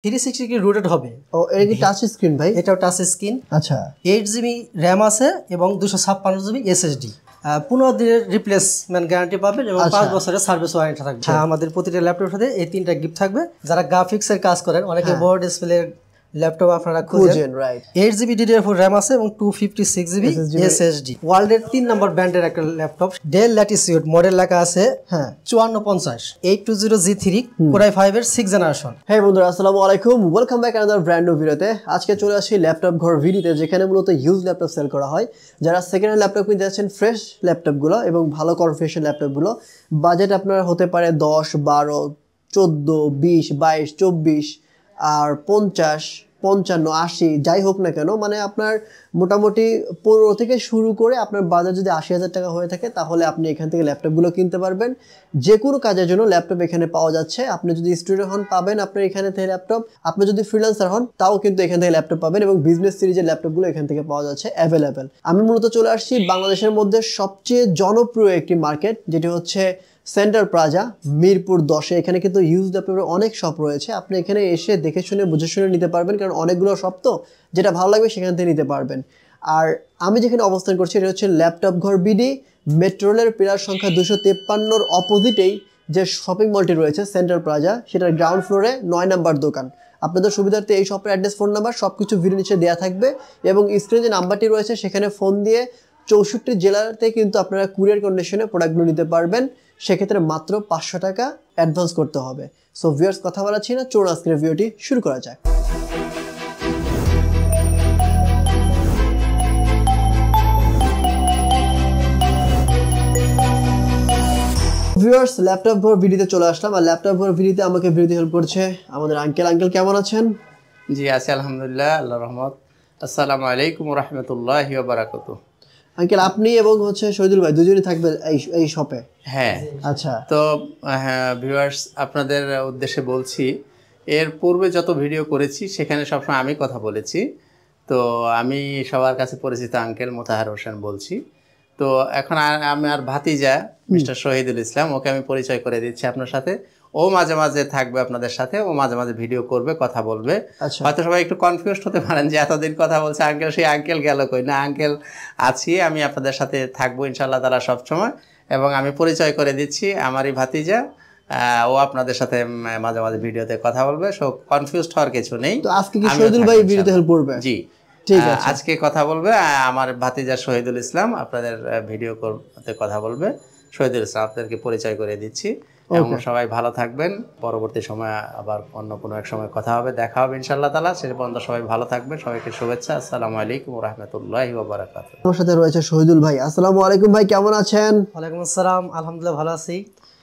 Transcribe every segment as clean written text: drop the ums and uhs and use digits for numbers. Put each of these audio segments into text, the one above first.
360 degree rotate হবে। ও এটা কি টাচ স্ক্রিন ভাই? এটাও টাচ স্ক্রিন। আচ্ছা 8GB RAM আছে এবং 256GB SSD। 15 দিনের রিপ্লেসমেন্ট গ্যারান্টি পাবেন এবং 5 বছরের সার্ভিস ওয়ারেন্টি থাকবে। আমাদের প্রতিটা ল্যাপটপের সাথে এই 3টা গিফট থাকবে। যারা গ্রাফিক্সের কাজ করেন, অনেকে বড় ডিসপ্লে ল্যাপটপ আপনারা খুঁজেন, রাইট। 8GB DDR4 RAM আছে এবং 256GB SSD। ওয়ার্ল্ডের 3 নম্বর ব্র্যান্ডের একটা ল্যাপটপ, ডেল ল্যাটিটিউড, মডেল লেখা আছে 5450 820G3 Core i5 এর 6th জেনারেশন। হ্যাঁ বন্ধুরা, আসসালামু আলাইকুম, welcome back another brand new ভিডিওতে। আজকে চলে আসি ল্যাপটপ ঘর ভিডিওতে, যেখানে মূলত ইউজ ল্যাপটপ সেল করা হয়। যারা সেকেন্ড হ্যান্ড ল্যাপটপ কিনতে যাচ্ছেন, ফ্রেশ ল্যাপটপগুলো এবং ভালো কনফিগারেশন ল্যাপটপগুলো, বাজেট আপনার হতে পারে 10, 12, 14, 20, 22, 24 আর 50, 55, 80 যাই হোক না কেন, মানে আপনার মোটামুটি 15 থেকে শুরু করে আপনার বাজার যদি 80,000 টাকা হয়ে থাকে, তাহলে আপনি এখান থেকে ল্যাপটপগুলো কিনতে পারবেন। যে কোনো কাজের জন্য ল্যাপটপ এখানে পাওয়া যাচ্ছে। আপনি যদি স্টুডেন্ট হন, পাবেন আপনার এখানে থেকে ল্যাপটপ। আপনি যদি ফ্রিল্যান্সার হন, তাও কিন্তু এখান থেকে ল্যাপটপ পাবেন এবং বিজনেস সিরিজের ল্যাপটপগুলো এখান থেকে পাওয়া যাচ্ছে অ্যাভেলেবেল। আমি মূলত চলে আসছি বাংলাদেশের মধ্যে সবচেয়ে জনপ্রিয় একটি মার্কেট, যেটি হচ্ছে সেন্টার প্লাজা, মিরপুর 10-এ। এখানে কিন্তু ইউজ ল্যাপটপের অনেক শপ রয়েছে। আপনি এখানে এসে দেখে শুনে বুঝে শুনে নিতে পারবেন, কারণ অনেকগুলো শপ তো, যেটা ভালো লাগবে সেখান থেকে নিতে পারবেন। আর আমি যেখানে অবস্থান করছি, এটা হচ্ছে ল্যাপটপ ঘর বিডি, মেট্রো রেলের পিলার সংখ্যা 253-র অপোজিটেই যে শপিং মলটি রয়েছে সেন্টার প্লাজা, সেটার গ্রাউন্ড ফ্লোরে 9 নম্বর দোকান। আপনাদের সুবিধার্থে এই শপের অ্যাড্রেস, ফোন নাম্বার সব কিছু ভিডিও নিচে দেওয়া থাকবে এবং স্ক্রিনে যে নাম্বারটি রয়েছে সেখানে ফোন দিয়ে 64 জেলাতে কিন্তু আপনারা কুরিয়ার কন্ডিশনে প্রোডাক্টগুলো নিতে পারবেন। সেক্ষেত্রে মাত্র 500 টাকা অ্যাডভান্স করতে হবে। সো ভিউয়ার্স, কথা বলাচ্ছি না, চলুন আজকের ভিডিওটি শুরু করা যাক। ভিউয়ার্স, ল্যাপটপ ঘর ভিডিওতে চলে আসলাম। আর ল্যাপটপ ঘর ভিডিওতে আমাকে ভিডিওতে হেল্প করছে আমাদের আঙ্কেল। আঙ্কেল কেমন আছেন? জি আছি আলহামদুলিল্লাহ, আল্লাহর রহমত। আসসালামু আলাইকুম ওয়া রাহমাতুল্লাহি ওয়া বারাকাতুহু। আঙ্কেল, আপনি এবং হচ্ছে শহীদুল ভাই দুজনেই থাকবেন এই শপে? হ্যাঁ। আচ্ছা, তো হ্যাঁ ভিউয়ার্স, আপনাদের উদ্দেশ্যে বলছি, এর পূর্বে যত ভিডিও করেছি সেখানে সবসময় আমি কথা বলেছি। তো আমি সবার কাছে পরিচিত আঙ্কেল মোতাহার হোসেন বলছি। তো এখন আমার ভাতিজা মিস্টার শহীদুল ইসলাম, ওকে আমি পরিচয় করে দিচ্ছি আপনার সাথে। ও মাঝে মাঝে থাকবে আপনাদের সাথে, ও মাঝে মাঝে ভিডিও করবে, কথা বলবে। হয়তো সবাই একটু কনফিউজড হতে পারেন যে এতদিন কথা বলছে আঙ্কেল, সেই আঙ্কেল গেল কই? না, আঙ্কেল আছি, আমি আপনাদের সাথে থাকবো ইনশাআল্লাহ তাআলা সবসময়। এবং আমি পরিচয় করে দিচ্ছি, আমারই ভাতিজা, ও আপনাদের সাথে মাঝে মাঝে ভিডিওতে কথা বলবে। সো কনফিউজড হওয়ার কিছু নেই। তো আজকে কি শহীদুল ভাই ভিডিওতে হেল্প করবে? জি ঠিক আছে, আজকে কথা বলবে আমার ভাতিজা শহীদুল ইসলাম, আপনাদের ভিডিও করতে কথা বলবে শহীদুল ইসলাম। আপনাদেরকে পরিচয় করে দিচ্ছি এবং সবাই ভালো থাকবেন। পরবর্তী সময় আবার অন্য কোনো এক সময় কথা হবে, দেখা হবে ইনশাআল্লাহ তাআলা। সে পর্যন্ত সবাই ভালো থাকবেন। সবাইকে শুভেচ্ছা। আসসালামু আলাইকুম ওয়া রাহমাতুল্লাহি ওয়া বারাকাতুহু। আমার সাথে রয়েছে শহীদুল ভাই। আসসালামু আলাইকুম ভাই, কেমন আছেন? ওয়ালাইকুম আসসালাম, আলহামদুলিল্লাহ ভালো আছি।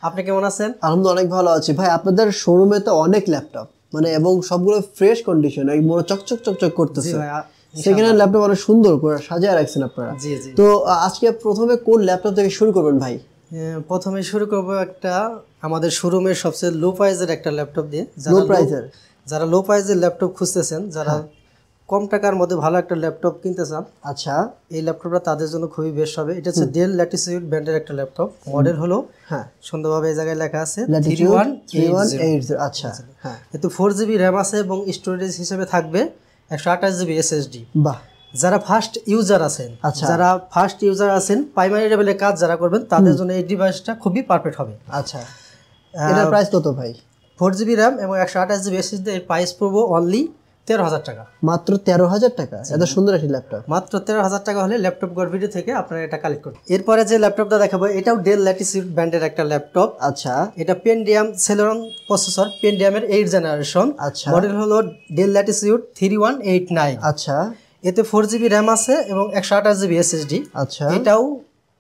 আপনি কেমন আছেন? আলহামদুলিল্লাহ অনেক ভালো আছি ভাই। আপনাদের শোরুমে তো অনেক ল্যাপটপ, মানে এবং সবগুলো ফ্রেশ কন্ডিশন, এই মোড় চকচক চকচক করতেছে। সেকেন্ড হ্যান্ড ল্যাপটপ অনেক সুন্দর করে সাজিয়ে রাখছেন আপনারা। জি জি। তো আজকে প্রথমে কোন ল্যাপটপ থেকে শুরু করবেন ভাই? প্রথমে শুরু করব একটা আমাদের শোরুমের সবচেয়ে লো প্রাইজের একটা ল্যাপটপ দিয়ে। যারা লো প্রাইজের ল্যাপটপ খুঁজতেছেন, যারা কম টাকার মধ্যে ভালো একটা ল্যাপটপ কিনতে চান, আচ্ছা এই ল্যাপটপটা তাদের জন্য খুবই বেস্ট হবে। এটা হচ্ছে ডেল ল্যাটিটিউড ব্র্যান্ডের একটা ল্যাপটপ। মডেল হলো সুন্দরভাবে এই জায়গায় লেখা আছে 3180। আচ্ছা, হ্যাঁ, এতে 4GB RAM আছে এবং স্টোরেজ হিসেবে থাকবে 128GB SSD। বাহ। যারা ফার্স্ট ইউজার আছেন, প্রাইমারি লেভেলে কাজ যারা করবেন, তাদের জন্য এই ডিভাইসটা খুবই পারফেক্ট হবে। আচ্ছা, এটার প্রাইস কত ভাই? 4GB RAM এবং 128GB SSD, এর প্রাইস পড়বো অনলি 13,000 টাকা। মাত্র 13,000 টাকা? এত সুন্দর একটি ল্যাপটপ মাত্র 13,000 টাকা হলে ল্যাপটপ ঘর ভিডিও থেকে আপনারা এটা কালেক্ট করুন। এরপরে যে ল্যাপটপটা দেখাবো, এটাও ডেল ল্যাটিটিউড ব্র্যান্ডের একটা ল্যাপটপ। আচ্ছা, এটা পেন্টিয়াম সেলেরন প্রসেসর, পেন্টিয়ামের 8th জেনারেশন। আচ্ছা, মডেল হলো ডেল ল্যাটিটিউড 3189। আচ্ছা, এতে 4GB RAM আছে এবং 128GB SSD। আচ্ছা, এটাও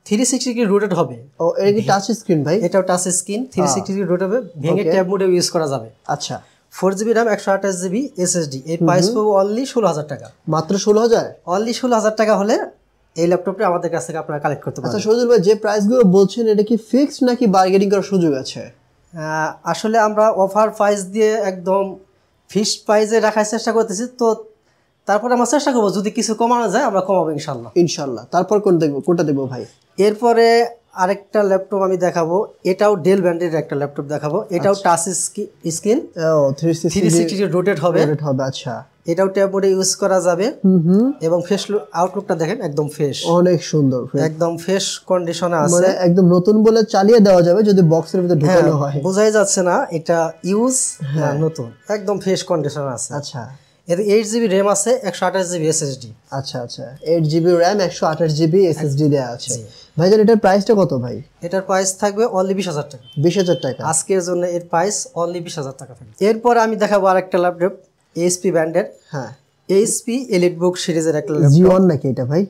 360 ডিগ্রি রোটেট হবে। ও এটা কি টাচ স্ক্রিন ভাই? এটাও টাচ স্ক্রিন, 360 ডিগ্রি রোটেট হবে, ভেঙে ট্যাব মোডে ইউজ করা যাবে। আচ্ছা, 4GB RAM 128GB SSD, এর প্রাইস পাবো অনলি 16,000 টাকা। মাত্র 16,000? অনলি 16,000 টাকা হলে এই ল্যাপটপটা আমাদের কাছ থেকে আপনারা কালেক্ট করতে পারবেন। আচ্ছা শহীদুল ভাই, যে প্রাইসগুলো বলছেন এটা কি ফিক্সড নাকি বার্গেনিং করার সুযোগ আছে? আসলে আমরা অফার প্রাইস দিয়ে একদম ফিক্সড প্রাইসে রাখার চেষ্টা করতেছি। তো তারপরে আমরা চেষ্টা করবো, যদি কিছু কমানো যায় আমরা কমাবো ইনশাল্লাহ। ইনশাল্লাহ। তারপর কোনটা দেখবো ভাই? এরপরে আরেকটা ল্যাপটপ আমি দেখাবো, এটাও ডেল ব্র্যান্ডের একটা ল্যাপটপ দেখাবো। এটাও টাচ স্ক্রিন, 360 রোটেট হবে। আচ্ছা, এটাও ট্যাব মোডে ইউজ করা যাবে এবং ফেস আউটলুকটা দেখেন একদম ফ্রেশ, অনেক সুন্দর, একদম ফ্রেশ কন্ডিশনে আছে, মানে একদম নতুন বলে চালিয়ে দেওয়া যাবে যদি বক্সের ভিতরে ঢোকানো হয়। বোঝাই যাচ্ছে না এটা ইউজ না নতুন, একদম ফ্রেশ কন্ডিশনে আছে। আচ্ছা, এতে 8GB র্যাম আছে, 128GB SSD। আচ্ছা আচ্ছা, 8GB র্যাম 128GB SSD দেয়া আছে। ভাইজান এটার প্রাইসটা কত ভাই? এটার প্রাইস থাকবে অনলি 20,000 টাকা। 20,000 টাকা আজকের জন্য এর প্রাইস অনলি 20,000 টাকা থাকবে। এরপর আমি দেখাবো আরেকটা ল্যাপটপ এইচপি ব্র্যান্ডের, হ্যাঁ, এইচপি এলিটবুক সিরিজের একটা ল্যাপটপ। G1 নাকি এটা ভাই?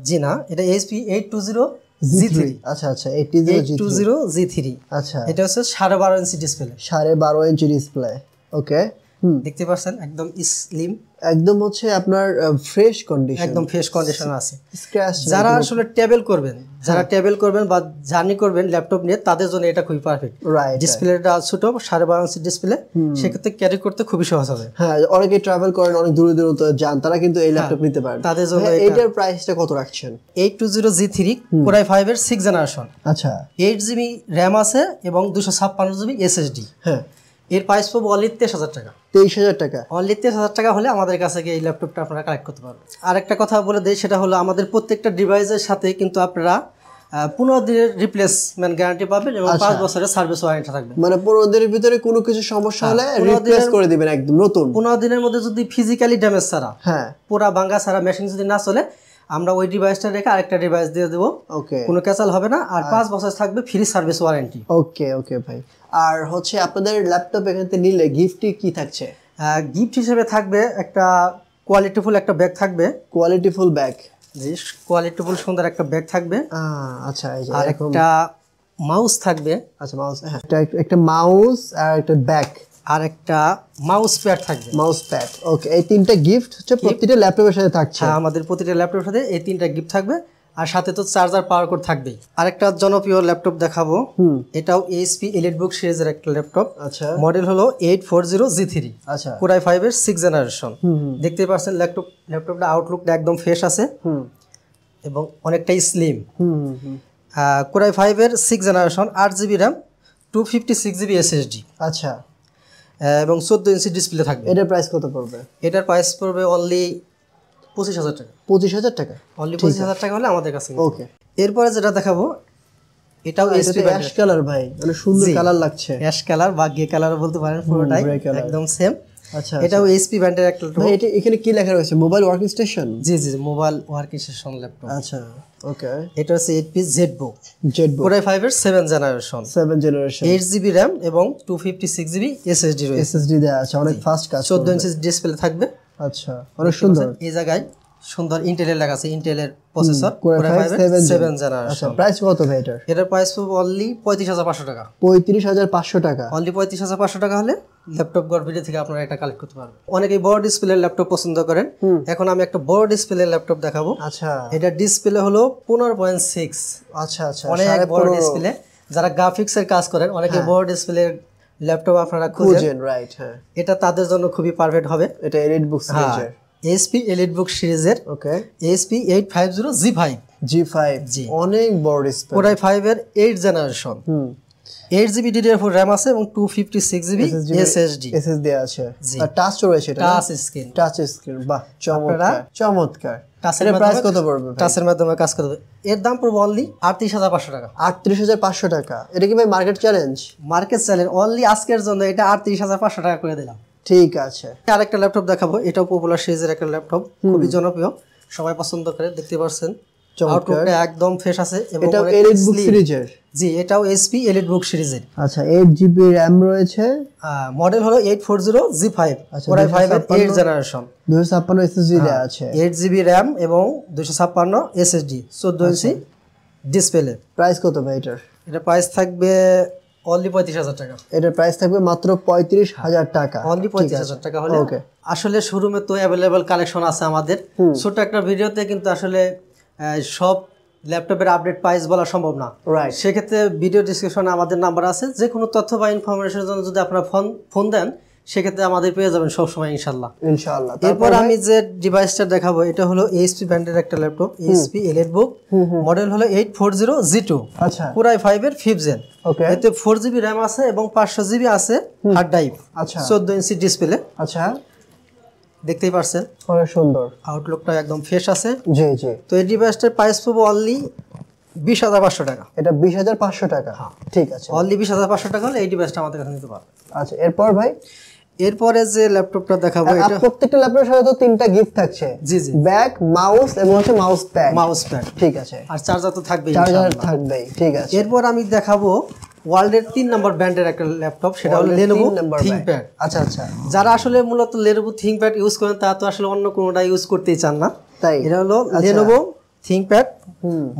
জি না, এটা এইচপি 820G3। আচ্ছা আচ্ছা, 820G3। আচ্ছা, এটা হচ্ছে 12.5 ইঞ্চি ডিসপ্লে, 12.5 ইঞ্চি ডিসপ্লে। ওকে, দেখতে পাচ্ছেন একদম স্লিম, একদম হচ্ছে আপনার ফ্রেশ কন্ডিশন, একদম ফ্রেশ কন্ডিশন আছে। স্ক্র্যাচ যারা আসলে ট্রাভেল করবেন, বা জার্নি করবেন ল্যাপটপ নিয়ে, তাদের জন্য এটা খুবই পারফেক্ট। রাইট, ডিসপ্লেটা ছোট, 12.5 ইঞ্চি ডিসপ্লে, সেক্ষেত্রে ক্যারি করতে খুবই সহজ হবে। হ্যাঁ, অনেকে ট্রাভেল করেন, অনেক দূরে দূরে যান, তারা কিন্তু এই ল্যাপটপ নিতে পারেন। তাদের জন্য এটার প্রাইসটা কত রাখছেন? 820G3 Core i5 এর 6th জেনারেশন। আচ্ছা, 8GB র্যাম আছে এবং 256GB SSD। হ্যাঁ, এর প্রাইস পাবো অনলি 23,000 টাকা। 23,000 টাকা। অনলি 23,000 টাকা হলে আমাদের কাছে এই ল্যাপটপটা আপনারা কালেক্ট করতে পারবেন। আরেকটা কথা বলে দেই, সেটা হলো আমাদের প্রত্যেকটা ডিভাইসের সাথে কিন্তু আপনারা 15 দিনের রিপ্লেসমেন্ট গ্যারান্টি পাবেন এবং 5 বছরের সার্ভিস ওয়ারেন্টি থাকবে। মানে 15 দিনের ভিতরে কোনো কিছু সমস্যা হলে রিপ্লেস করে দিবেন একদম নতুন। 15 দিনের মধ্যে যদি ফিজিক্যালি ড্যামেজ ছাড়া, হ্যাঁ, পুরা ভাঙা ছাড়া মেশিন যদি না চলে, আমরা ওই ডিভাইসটা রেখে আরেকটা ডিভাইস দিয়ে দেবো। ওকে, কোনো ক্যাচাল হবে না, আর 5 বছর থাকবে ফ্রি সার্ভিস ওয়ারেন্টি। ওকে ওকে ভাই। আর হচ্ছে আপনাদের ল্যাপটপ এখান থেকে নিলে গিফটে কি থাকছে? গিফট হিসেবে থাকবে একটা কোয়ালিটিফুল একটা ব্যাগ থাকবে। কোয়ালিটিফুল ব্যাগ? জি, কোয়ালিটিফুল সুন্দর একটা ব্যাগ থাকবে। আচ্ছা, আর একটা মাউস থাকবে। আচ্ছা, মাউস, হ্যাঁ, একটা মাউস আর একটা ব্যাগ আর একটা মাউস প্যাড থাকবে। মাউস প্যাড, ওকে। এই তিনটা গিফট হচ্ছে প্রতিটা ল্যাপটপের সাথে থাকছে। হ্যাঁ, আমাদের প্রতিটা ল্যাপটপের সাথে এই তিনটা গিফট থাকবে, আর সাথে তো চার্জার পাওয়ার কোড থাকবেই। আরেকটা জনপ্রিয় ল্যাপটপ দেখাবো, এটাও এইচপি এলিটবুক সিরিজের একটা ল্যাপটপ। আচ্ছা, মডেল হলো 840G3। আচ্ছা, Core i5 এর 6th জেনারেশন। দেখতে পাচ্ছেন ল্যাপটপটা আউটলুকটা একদম ফ্রেশ আছে এবং অনেকটাই স্লিম। Core i5 এর 6th generation, 8GB RAM, 256GB SSD। আচ্ছা, এবং 14 ইঞ্চি ডিসপ্লে থাকবে। এটার প্রাইস কত পড়বে? এটার প্রাইস পড়বে অনলি 25,000 টাকা। 25,000 টাকা? অনলি 25,000 টাকা হলে আমাদের কাছে। ওকে, এরপরে যেটা দেখাবো, এটাও এইচপি অ্যাশ কালার ভাই, মানে সুন্দর কালার লাগছে। অ্যাশ কালার বা গ্রে কালার বলতে পারেন, পুরোটাই একদম সেম। আচ্ছা, এটাও এইচপি ব্র্যান্ডের একটা ল্যাপটপ। ভাই এটা এখানে কি লেখা রয়েছে? Mobile working station? জি জি, মোবাইল ওয়ার্কিং স্টেশন ল্যাপটপ। আচ্ছা, ওকে। এটা হচ্ছে এইচপি জেটবুক। Core i5 এর 7th generation, 7th generation, 8GB RAM এবং 256GB SSD রয়েছে। SSD দেয়া আছে, অনেক ফাস্ট কাজ। 14 ইঞ্চি ডিসপ্লে থাকবে। আচ্ছা, অনেক সুন্দর। এই জায়গায় সুন্দর ইন্টেলের লেখা আছে, ইন্টেলের processor. Core i5 7th generation. আচ্ছা, প্রাইস কত ভাই এটার? এটার প্রাইস পড়বে অনলি 35,500 টাকা। 35,500 টাকা? অনলি 35,500 টাকা হলে ল্যাপটপ গড় ভিডিও থেকে আপনারা এটা কালেক্ট করতে পারবেন। অনেকেই বড় ডিসপ্লের ল্যাপটপ পছন্দ করেন, এখন আমি একটা বড় ডিসপ্লের ল্যাপটপ দেখাবো। আচ্ছা, এটা ডিসপ্লে হলো 15.6। আচ্ছা আচ্ছা, অনেক বড় ডিসপ্লে। যারা গ্রাফিক্সের কাজ করেন, অনেকে বড় ডিসপ্লের ল্যাপটপ আপনারা খুঁজেন, রাইট, হ্যাঁ, এটা তাদের জন্য খুবই পারফেক্ট হবে। এটা এলিটবুক সিরিজের, এইচপি এলিটবুক সিরিজের। ওকে, এইচপি 850G5। জি, অনেক বড় ডিসপ্লে। Core i5 এর 8th generation, 8GB DDR4 RAM আছে এবং 256GB SSD আছে। আর টাচ রয়েছে, এটা টাচ স্ক্রিন। বাহ, চমৎকার। টাচের প্রাইস কত পড়বে? টাচের মাধ্যমে কাজ করবে। এর দাম পড়বে অনলি 38,500 টাকা। 38,500 টাকা? এটা কি ভাই market challenge? Market challenge, only আজকের জন্য এটা 38,500 টাকা করে দিলাম। ঠিক আছে। আরেকটা ল্যাপটপ দেখাবো, এটাও পপুলার সিরিজের একটা ল্যাপটপ, খুবই জনপ্রিয়, সবাই পছন্দ করে। দেখতে পাচ্ছেন আউটলুকটা একদম ফ্রেশ আছে এবং এটা এলিটবুক সিরিজের? জি, এটাও এইচপি এলিটবুক সিরিজের। আচ্ছা, 8GB র্যাম রয়েছে, মডেল হলো 840G5। Core i5 এর 8th জেনারেশন, 256 SSD দেয়া আছে, 8GB র্যাম এবং 256 SSD, 14 ইঞ্চি ডিসপ্লে। প্রাইস কত ভাই এটার? এটা প্রাইস থাকবে অনলি 35,000 টাকা। এটার প্রাইস থাকবে মাত্র 35,000 টাকা। অনলি 35,000 টাকা হলে। ওকে, আসলে শোরুমে তো অ্যাভেলেবল কালেকশন আছে আমাদের। ছোট একটা ভিডিওতে কিন্তু আসলে সব ল্যাপটপের আপডেট প্রাইস বলা সম্ভব না, রাইট। সেক্ষেত্রে ভিডিও ডিসক্রিপশনে আমাদের নাম্বার আছে, যে কোনো তথ্য বা ইনফরমেশনের জন্য যদি আপনারা ফোন দেন, সেক্ষেত্রে আমাদের পেয়ে যাবেন সবসময় ইনশাল্লাহ। ইনশাআল্লাহ। এরপর আমি যে ডিভাইসটা দেখাবো এটা হলো এইচপি ব্র্যান্ডের একটা ল্যাপটপ, এইচপি এলিটবুক, মডেল হলো 840G2, আচ্ছা Core i5 এর 5th জেন। ওকে, এতে 4GB র্যাম আছে এবং 500GB আছে হার্ড ড্রাইভ। আচ্ছা 14 ইঞ্চি ডিসপ্লে, আচ্ছা দেখতেই পারছেন অনেক সুন্দর, আউটলুকটা একদম ফ্রেশ আছে। জি জি। তো এই ডিভাইসটার প্রাইস পাবো অনলি 20,500 টাকা। এটা 20,500 টাকা, ঠিক আছে। অনলি 20,500 টাকা হলে এই ডিভাইসটা আমাদের কাছে নিতে পারবেন। আচ্ছা এরপর ভাই, এরপরে যে ল্যাপটপটা দেখাবো এটা প্রত্যেকটা ল্যাপটপের সাথে তো 3টা গিফট থাকছে। জি জি, ব্যাক, মাউস এবং হচ্ছে মাউস প্যাড, ঠিক আছে। আর চার্জার তো থাকবেই, চার্জার থাকবেই, ঠিক আছে। এরপর আমি দেখাবো ওয়ার্ল্ডের 3 নম্বর ব্র্যান্ডের একটা ল্যাপটপ, সেটা হলো Lenovo ThinkPad। আচ্ছা আচ্ছা, যারা আসলে মূলত Lenovo ThinkPad ইউজ করেন তারা তো আসলে অন্য কোনোটা ইউজ করতেই চান না, তাই এটা হলো Lenovo ThinkPad,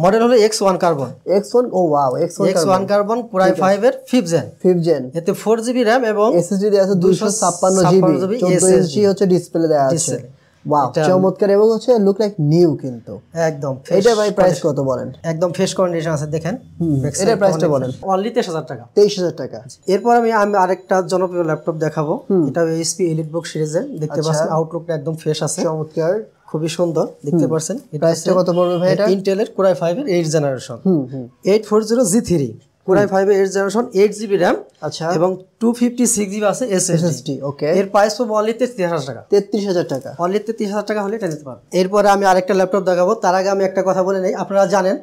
মডেল হলো X1 carbon. X1, oh wow, X1 carbon, Core i5 এর 5th জেন। এতে 4GB RAM এবং SSD দেয়া আছে 256GB, 14 ইঞ্চি হচ্ছে ডিসপ্লে দেয়া আছে। ওয়াও, চমৎকার, এবং হচ্ছে লুক লাইক নিউ কিন্তু একদম। এটা ভাই প্রাইস কত বলেন? একদম ফ্রেশ কন্ডিশন আছে, দেখেন। এটার প্রাইসটা বলেন। অনলি 23,000 টাকা। 23,000 টাকা। এরপর আমি আরেকটা জনপ্রিয় ল্যাপটপ দেখাবো, এটা এইচপি এলিটবুক সিরিজের। দেখতে পাচ্ছেন আউটলুকটা একদম ফ্রেশ আছে, চমৎকার, খুবই সুন্দর, দেখতে পাচ্ছেন। প্রাইসটা কত পড়বে ভাই এটা? ইন্টেলের Core i5 এর 8th generation, 840G3, Core i5 এর 8th জেনারেশন, 8GB RAM, আচ্ছা, এবং 256GB আছে SSD। ওকে, এর প্রাইস পাবো অনলি 33,000 টাকা। 33,000 টাকা, অনলি 33,000 টাকা হলে এটা নিতে পারবেন। এরপরে আমি আরেকটা ল্যাপটপ দেখাবো, তার আগে আমি একটা কথা বলে নেই। আপনারা জানেন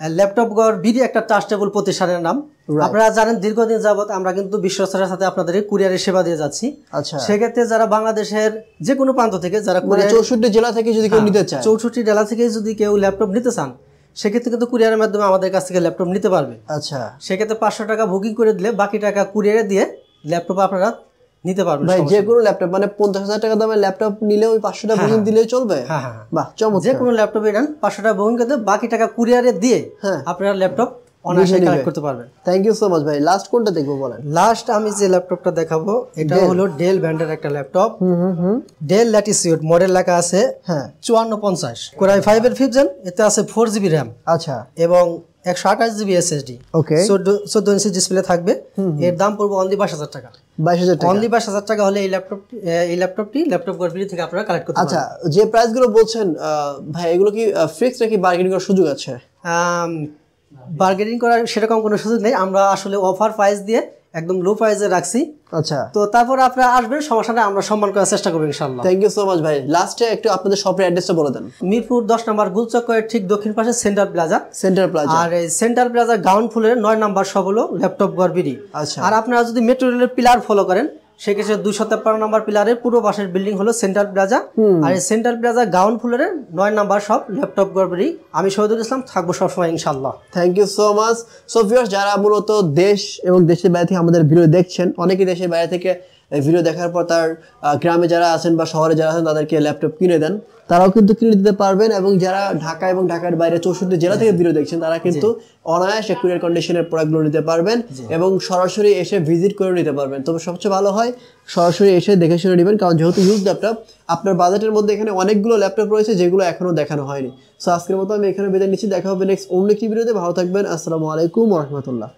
ল্যাপটপ ঘর বিডি একটা ট্রাস্টেবল প্রতিষ্ঠানের নাম। আপনারা জানেন দীর্ঘদিন যাবত আমরা কিন্তু বিশ্বস্ততার সাথে আপনাদের কুরিয়ারের সেবা দিয়ে যাচ্ছি। আচ্ছা, সেক্ষেত্রে যারা বাংলাদেশের যে কোনো প্রান্ত থেকে, যারা 64 জেলা থেকে যদি কেউ নিতে চায়, 64 জেলা থেকে যদি কেউ ল্যাপটপ নিতে চান, সেক্ষেত্রে কিন্তু কুরিয়ারের মাধ্যমে আমাদের কাছ থেকে ল্যাপটপ নিতে পারবে। আচ্ছা, সেক্ষেত্রে 500 টাকা বুকিং করে দিলে বাকি টাকা কুরিয়ারে দিয়ে ল্যাপটপ আপনারা নিতে পারবেন। ভাই যে কোনো ল্যাপটপ, মানে 50,000 টাকা দামের ল্যাপটপ নিলে ওই 500 টাকা বুকিং দিলেই চলবে? হ্যাঁ হ্যাঁ, বাহ, চমৎকার। যে কোনো ল্যাপটপ নেন 500 টাকা বুকিং করে বাকি টাকা কুরিয়ারে দিয়ে আপনারা ল্যাপটপ অনায়াসে কালেক্ট করতে পারবেন। থ্যাংক ইউ সো মাচ ভাই। লাস্ট কোনটা দেখবো বলেন? লাস্ট আমি যে ল্যাপটপটা দেখাবো এটা হলো ডেল ব্র্যান্ডের একটা ল্যাপটপ, ডেল ল্যাটিটিউড, মডেল লেখা আছে 5450, Core i5 এর 5th জেন, এতে আছে 4GB RAM, আচ্ছা, এবং 128GB SSD, ওকে, 14 ইঞ্চি ডিসপ্লে থাকবে। এর দাম পড়বে অনলি 22,000 টাকা। 22,000 টাকা, অনলি 22,000 টাকা হলে এই ল্যাপটপটি ল্যাপটপ গড়বিড়ি থেকে আপনারা কালেক্ট করতে পারবেন। আচ্ছা, যে প্রাইস গুলো বলছেন ভাই, এগুলো কি ফিক্স নাকি বার্গেনিং করার সুযোগ আছে? বার্গেনিং করার সেরকম কোনো সুযোগ নেই, আমরা আসলে অফার প্রাইস দিয়ে একদম লো প্রাইসে রাখছি। আচ্ছা, তো তারপর আপনারা আসবেন, সমস্যা নেই, আমরা সম্মান করার চেষ্টা করব ইনশাআল্লাহ। থ্যাংক ইউ সো মাচ ভাই। লাস্টে একটু আপনাদের শপের অ্যাড্রেসটা বলে দেন। মিরপুর 10 নম্বর গুলচক্করের ঠিক দক্ষিণ পাশে সেন্টার প্লাজা। আর এই সেন্টার প্লাজা গ্রাউন্ড ফ্লোরের 9 নম্বর শপ হলো ল্যাপটপ গড়বিড়ি। আচ্ছা, আর আপনারা যদি মেট্রো রেলের পিলার ফলো করেন, সেক্ষেত্রে 253 নম্বর পিলারের পূর্ব পাশের বিল্ডিং হলো সেন্টার প্লাজা। আর এই সেন্টার প্লাজা গ্রাউন্ড ফ্লোরের 9 নম্বর শপ ল্যাপটপ গড়বিড়ি। আমি শহীদুল ইসলাম থাকবো সবসময় ইনশাআল্লাহ। Thank you so much. So viewers, যারা মূলত দেশ এবং দেশের বাইরে থেকে আমাদের ভিডিও দেখছেন, অনেকেই দেশের বাইরে থেকে ভিডিও দেখার পর তার গ্রামে যারা আছেন বা শহরে যারা আছেন তাদেরকে ল্যাপটপ কিনে দেন, তারাও কিন্তু কিনে দিতে পারবেন। এবং যারা ঢাকা এবং ঢাকার বাইরে 64 জেলা থেকে ভিডিও দেখছেন, তারা কিন্তু অনায়াসে কুরিয়ার কন্ডিশনের প্রোডাক্টগুলো নিতে পারবেন এবং সরাসরি এসে ভিজিট করে নিতে পারবেন। তবে সবচেয়ে ভালো হয় সরাসরি এসে দেখে শুনে নেবেন, কারণ যেহেতু ইউজ ল্যাপটপ, আপনার বাজেটের মধ্যে এখানে অনেকগুলো ল্যাপটপ রয়েছে যেগুলো এখনো দেখানো হয়নি। সো আজকের মতো আমি এখানে বিদায় নিচ্ছি, দেখা হবে নেক্সট অন্য একটি ভিডিওতে। ভালো থাকবেন, আসসালামু আলাইকুম ওয়া রাহমাতুল্লাহ।